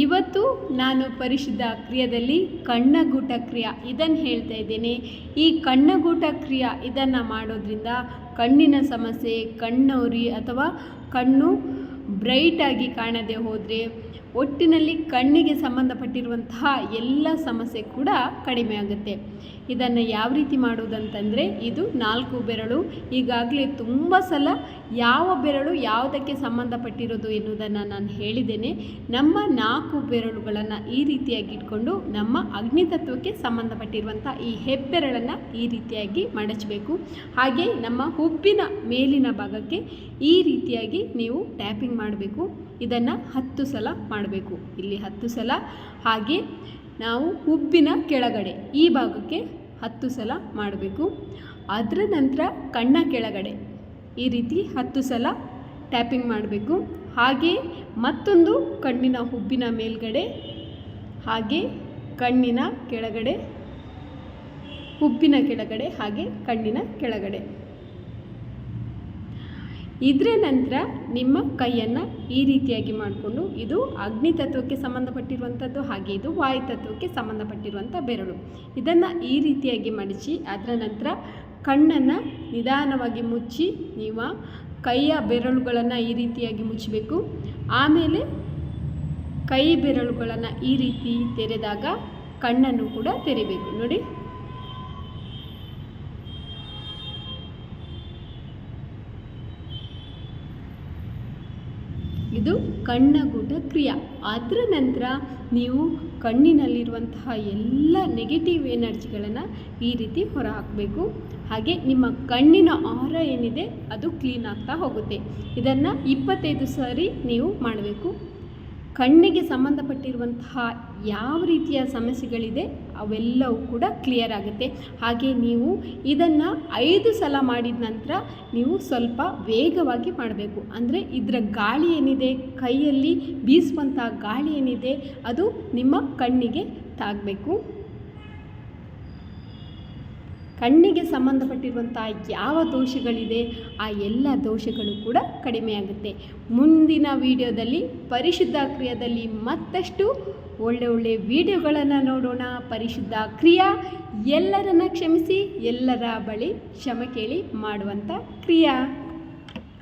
ಇವತ್ತು ನಾನು ಪರಿಶುದ್ಧ ಕ್ರಿಯೆಯಲ್ಲಿ ಕಣ್ಣಗೂಟ ಕ್ರಿಯೆ ಇದನ್ನು ಹೇಳ್ತಾ ಇದ್ದೇನೆ. ಈ ಕಣ್ಣಗೂಟ ಕ್ರಿಯೆ ಇದನ್ನು ಮಾಡೋದ್ರಿಂದ ಕಣ್ಣಿನ ಸಮಸ್ಯೆ, ಕಣ್ಣುರಿ ಅಥವಾ ಕಣ್ಣು ಬ್ರೈಟಾಗಿ ಕಾಣದೆ ಹೋದರೆ, ಒಟ್ಟಿನಲ್ಲಿ ಕಣ್ಣಿಗೆ ಸಂಬಂಧಪಟ್ಟಿರುವಂತಹ ಎಲ್ಲ ಸಮಸ್ಯೆ ಕೂಡ ಕಡಿಮೆ ಆಗುತ್ತೆ. ಇದನ್ನು ಯಾವ ರೀತಿ ಮಾಡೋದಂತಂದರೆ, ಇದು 4 ಬೆರಳು. ಈಗಾಗಲೇ ತುಂಬ ಸಲ ಯಾವ ಬೆರಳು ಯಾವುದಕ್ಕೆ ಸಂಬಂಧಪಟ್ಟಿರೋದು ಎನ್ನುವುದನ್ನು ನಾನು ಹೇಳಿದ್ದೇನೆ. ನಮ್ಮ 4 ಬೆರಳುಗಳನ್ನು ಈ ರೀತಿಯಾಗಿ ಇಟ್ಕೊಂಡು ನಮ್ಮ ಅಗ್ನಿತತ್ವಕ್ಕೆ ಸಂಬಂಧಪಟ್ಟಿರುವಂಥ ಈ ಹೆಬ್ಬೆರಳನ್ನು ಈ ರೀತಿಯಾಗಿ ಮಡಚಬೇಕು. ಹಾಗೆ ನಮ್ಮ ಹುಬ್ಬಿನ ಮೇಲಿನ ಭಾಗಕ್ಕೆ ಈ ರೀತಿಯಾಗಿ ನೀವು ಟ್ಯಾಪಿಂಗ್ ಮಾಡಬೇಕು. ಇದನ್ನು 10 ಸಲ ಮಾಡಬೇಕು. ಇಲ್ಲಿ 10 ಸಲ, ಹಾಗೆ ನಾವು ಹುಬ್ಬಿನ ಕೆಳಗಡೆ ಈ ಭಾಗಕ್ಕೆ 10 ಸಲ ಮಾಡಬೇಕು. ಅದರ ನಂತರ ಕಣ್ಣ ಕೆಳಗಡೆ ಈ ರೀತಿ 10 ಸಲ ಟ್ಯಾಪಿಂಗ್ ಮಾಡಬೇಕು. ಹಾಗೆ ಮತ್ತೊಂದು ಕಣ್ಣಿನ ಹುಬ್ಬಿನ ಮೇಲ್ಗಡೆ, ಹಾಗೆ ಕಣ್ಣಿನ ಕೆಳಗಡೆ, ಹುಬ್ಬಿನ ಕೆಳಗಡೆ, ಹಾಗೆ ಕಣ್ಣಿನ ಕೆಳಗಡೆ. ಇದರ ನಂತರ ನಿಮ್ಮ ಕೈಯನ್ನು ಈ ರೀತಿಯಾಗಿ ಮಾಡಿಕೊಂಡು, ಇದು ಅಗ್ನಿತತ್ವಕ್ಕೆ ಸಂಬಂಧಪಟ್ಟಿರುವಂಥದ್ದು, ಹಾಗೆ ಇದು ವಾಯುತತ್ವಕ್ಕೆ ಸಂಬಂಧಪಟ್ಟಿರುವಂಥ ಬೆರಳು. ಇದನ್ನು ಈ ರೀತಿಯಾಗಿ ಮಡಚಿ ಅದರ ನಂತರ ಕಣ್ಣನ್ನು ನಿಧಾನವಾಗಿ ಮುಚ್ಚಿ, ನೀವು ಕೈಯ ಬೆರಳುಗಳನ್ನು ಈ ರೀತಿಯಾಗಿ ಮುಚ್ಚಬೇಕು. ಆಮೇಲೆ ಕೈ ಬೆರಳುಗಳನ್ನು ಈ ರೀತಿ ತೆರೆದಾಗ ಕಣ್ಣನ್ನು ಕೂಡ ತೆರಿಬೇಕು. ನೋಡಿ, ಇದು ಕಣ್ಣಗೂಟ ಕ್ರಿಯೆ. ಅದರ ನಂತರ ನೀವು ಕಣ್ಣಿನಲ್ಲಿರುವಂತಹ ಎಲ್ಲ ನೆಗೆಟಿವ್ ಎನರ್ಜಿಗಳನ್ನು ಈ ರೀತಿ ಹೊರ ಹಾಕಬೇಕು. ಹಾಗೆ ನಿಮ್ಮ ಕಣ್ಣಿನ ಆರ ಏನಿದೆ ಅದು ಕ್ಲೀನ್ ಆಗ್ತಾ ಹೋಗುತ್ತೆ. ಇದನ್ನು 25 ಸಾರಿ ನೀವು ಮಾಡಬೇಕು. ಕಣ್ಣಿಗೆ ಸಂಬಂಧಪಟ್ಟಿರುವಂತಹ ಯಾವ ರೀತಿಯ ಸಮಸ್ಯೆಗಳಿದೆ ಅವೆಲ್ಲವೂ ಕೂಡ ಕ್ಲಿಯರ್ ಆಗುತ್ತೆ. ಹಾಗೆ ನೀವು ಇದನ್ನು 5 ಸಲ ಮಾಡಿದ ನಂತರ ನೀವು ಸ್ವಲ್ಪ ವೇಗವಾಗಿ ಮಾಡಬೇಕು. ಅಂದರೆ ಇದರ ಗಾಳಿ ಏನಿದೆ, ಕೈಯಲ್ಲಿ ಬೀಸುವಂಥ ಗಾಳಿ ಏನಿದೆ ಅದು ನಿಮ್ಮ ಕಣ್ಣಿಗೆ ತಾಗಬೇಕು. ಕಣ್ಣಿಗೆ ಸಂಬಂಧಪಟ್ಟಿರುವಂಥ ಯಾವ ದೋಷಗಳಿದೆ ಆ ಎಲ್ಲ ದೋಷಗಳು ಕೂಡ ಕಡಿಮೆಯಾಗುತ್ತೆ. ಮುಂದಿನ ವಿಡಿಯೋದಲ್ಲಿ ಪರಿಶುದ್ಧ ಕ್ರಿಯೆಯಲ್ಲಿ ಮತ್ತಷ್ಟು ಒಳ್ಳೆ ವಿಡಿಯೋಗಳನ್ನು ನೋಡೋಣ. ಪರಿಶುದ್ಧ ಕ್ರಿಯೆ ಎಲ್ಲರನ್ನ ಕ್ಷಮಿಸಿ ಎಲ್ಲರ ಬಳಿ ಕ್ಷಮೆ ಕೇಳಿ ಮಾಡುವಂಥ ಕ್ರಿಯೆ.